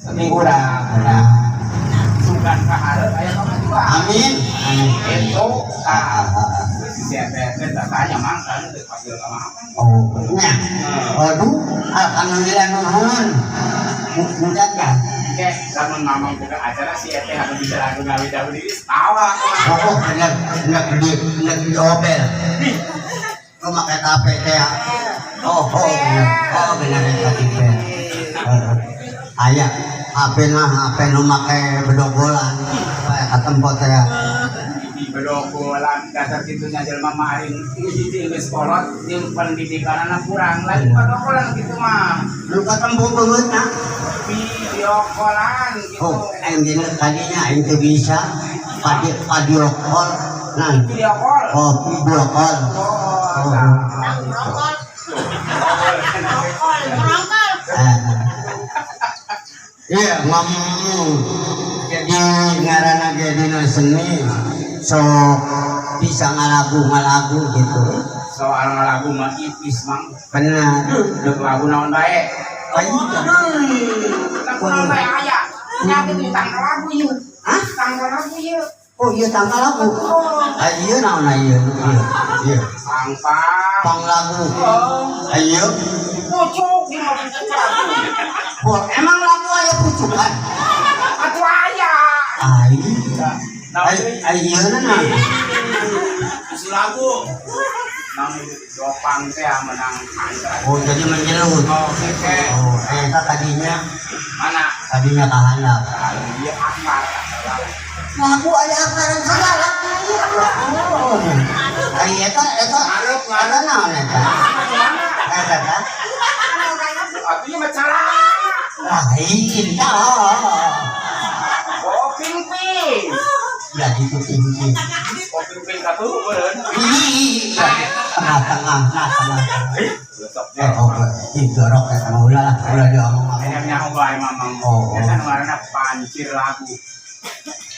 seminggu dah sugan kaharep aya kemajuan. Amin. Amin. Itu si teh tanya mangkan teh panggil ka mana. Oh, nya. Waduh, alhamdulillah nuhun. Mudah kan? Oke, lamun mamang buka acara si teh anu bisa lagu gawe dawe diri tawa aku. Oh, bener di obel. Lu make tape teh. Oh, bener tadi teh. Aya HP nu make bedogolan. Kayak katempot teh. Bedogolan dasar kitunya jelema mah aing hiji geus kolot jeung pendidikanana kurang lagi bedogolan kitu mah. Lu katempot beungeutna. Video callan gitu. Oh, anjing tadinya aing teu bisa video call. Nah, Video call. oh, video call. Iya, ngomong jadi ngaranna ge dina seni so bisa ngalagu gitu. Soal lagu mah ipis mang. Benar. Deuk lagu naon bae. Ayo. Lagu naon bae aya. Nya teh tanggal lagu ieu. Hah? Tanggal lagu ieu. Oh iya tanggal lagu. Ayo naon ayo. Iya. Pang lagu. Ayo. Pucuk di mah pucuk lagu. Oh, emang lagu aya pucukan? Atuh aya. Ayo na. Isi lagu. Nang dopang teh menang angka. Oh, jadi menjelut. Oh, oke. Oh, eta tadinya Mana? tadinya kahandap. Iya akar. Lagu aya akaran segala. Oh. Ai eta Ngarep ada naon eta? Eta ta? Atuh mah cara. Indah. Oh, ping-ping. Ya itu tinggi. Oh, ping-ping katu beureun. Tengah. Besok Oh, itu rok eta mah ulah diomong. Nya bae mamang. Oh. Eta nu ngaranna pancir lagu.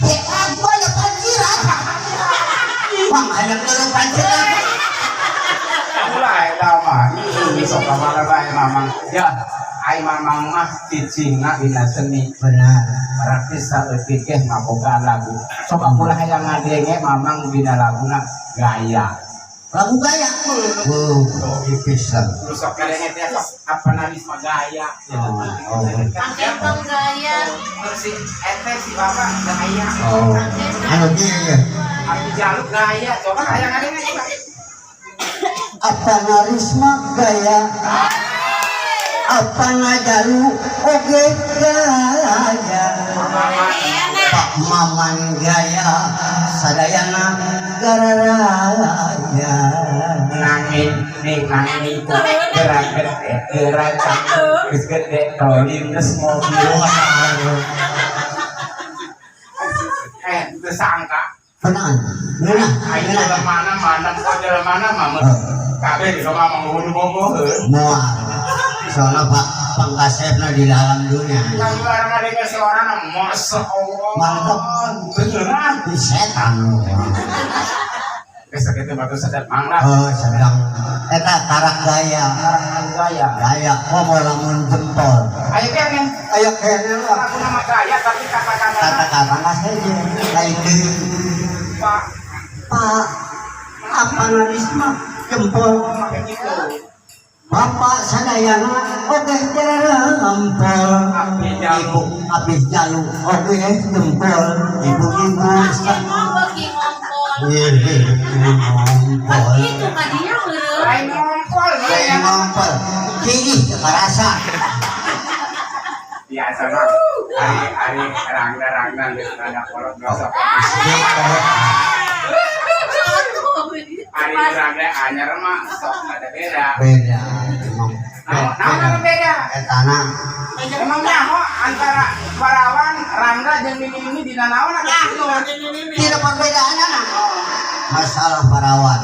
Apa ya panciran? Bang, hayang ngeuleuh panciran. Mulai eta mah. Ini sok kamana bae mamang. Ya, ai mamang mah cicingna dina seni. Benar. Praktis saeutik ge ngabogaan lagu. Sok akulah hayang ngadenge mamang dina laguna gaya. Lagu gaya. Pisan. Terus sok kadenge teh sok apa narisma gaya. Angkong gaya. Terus si efek si bapak gaya. Oh. Anu dia. Aku jaluk gaya. Coba hayang ngadenge coba. Apa narisma gaya? Apa ngajalu oge gaya? Pak Maman gaya sadayana gararaya. Nangin itu gerak geus gede lindes mobil. Itu sangka. Tenang. Benar. Ayo mana kok jalan mana mama. Kabeh di rumah menghudu-hudu. Moal. Soalnya Pak Pangkasepna di dalam dunia. Yang barang ada yang suara Masya Allah. Mantap. Beneran. Di setan. Besok itu batu sedap mangga. Oh, sedang. Eta tarak gaya. Gaya. Gaya. Oh, mau lamun jempol. Ayo kene. Ayo kene lah. Aku nama gaya tapi kata-kata. Kata-kata nggak saja. Kayak Pak. Apa narisma jempol. Pakai gitu. Bapak sadayana oke jempol. Ibu habis jalu oke jempol. Ibu-ibu Pagi itu kadinya beureum. Lain ngongkol. Kayak ngompol. Tinggi kerasa. Biasa mah. Hari rangga ada kolot gosok. Hari rangga anyar mah sok ada beda. Beda. Nah, beda. Etana. Emang nyaho antara Parawan, Rangga jeung ini dina naon atuh? Tidak perbedaannya nah. Masalah Parawan.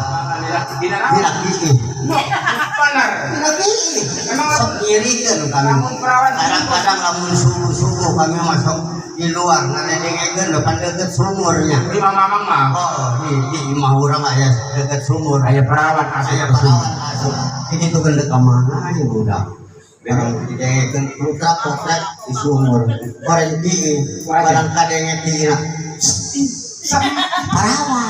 Dina naon? Tidak gigi. Bener. Tidak gigi. Emang Sok nyirikan kami. lamun Parawan Kadang-kadang lamun subuh-subuh kami masuk di luar ngadengekeun depan deket sumurnya. di mamang mah. Oh, di imah urang aya deket sumur. Aya Parawan asup Aya ke sumur. Parawan asup. Ini tuh gendek ka mana aja budak. barang didengekeun putra potret di sumur barang di barang kadenge tina perawan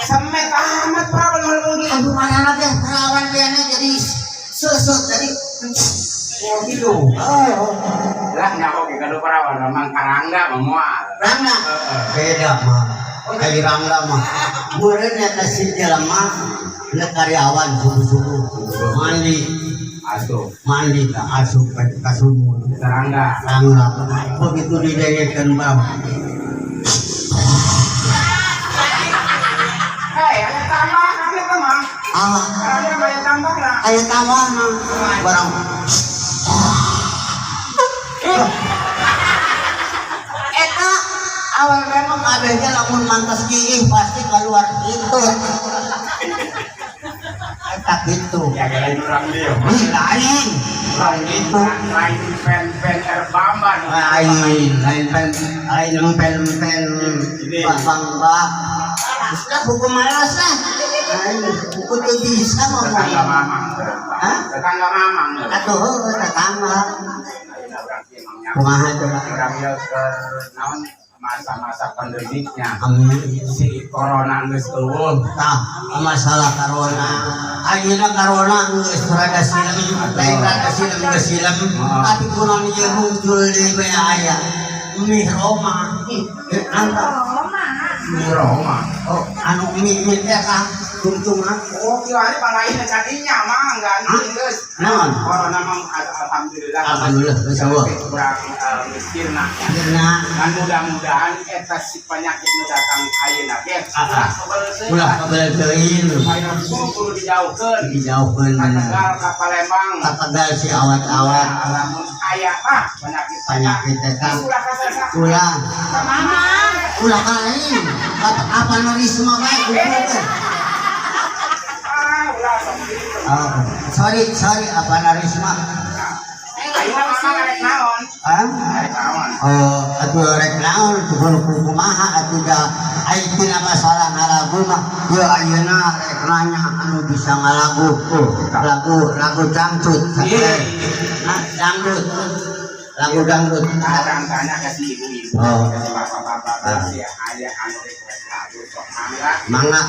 Semet amat perawan malu aduh mana teh perawan dia jadi sesut jadi oh gitu. Lah nyawa ke kado perawan memang karangga memual. Rangga beda mah kali Rangga mah meureun eta si jelema na karyawan subuh-subuh mandi asup ka sumur Karangga. Rangga begitu didengekeun bab Hei, ada tambah, ada tambah. Karangga banyak tambah lah. aya tamahna barang eta awal memang abehnya lamun mantas gigih pasti keluar itu eta gitu Ya kira orang dia. lain Lain pen erbamba. lain pen bangga sudah buku malas lah buku tuh bisa Tetangga ngomong mamang. Tetangga mamang. atuh tetangga kumaha coba Orang dia ke naon masa-masa pandemiknya. amin Si corona geus eueuh. nah masalah corona ayeuna corona geus rada silem lain rada silem geus silem tapi kunaon ieu muncul di bae aya mie Roma anta Di Roma. oh anu mie teh kah tuntungan Oh, kieu palain kadinya mah ganti geus. naon Corona mah alhamdulillah. alhamdulillah geus eueuh Kurang miskin nah. akhirna Dan mudah-mudahan eta si penyakit nu datang ayeuna ge ulah kabel teuing supaya semua kudu dijauhkeun. dijauhkeun Tegal ka Palembang. kategal si awat-awat Lamun aya mah penyakit teh kah ulah kasasa. ulah Mama. ulah lain kata apa risma bae kumpulkeun Ulah sok gitu. oh sorry apa risma Ayeuna mama rek naon? ah Rek naon? oh atuh rek naon kudu kumaha atuh da aya tina masalah ngalagu mah ye ayeuna rek nanya anu bisa ngalagu lagu dangdut nah dangdut lagu dangdut Kadang tanya ke si ibu-ibu, Oh. ke si bapak-bapak, ke si ayah anu rek lagu sok mangga. mangga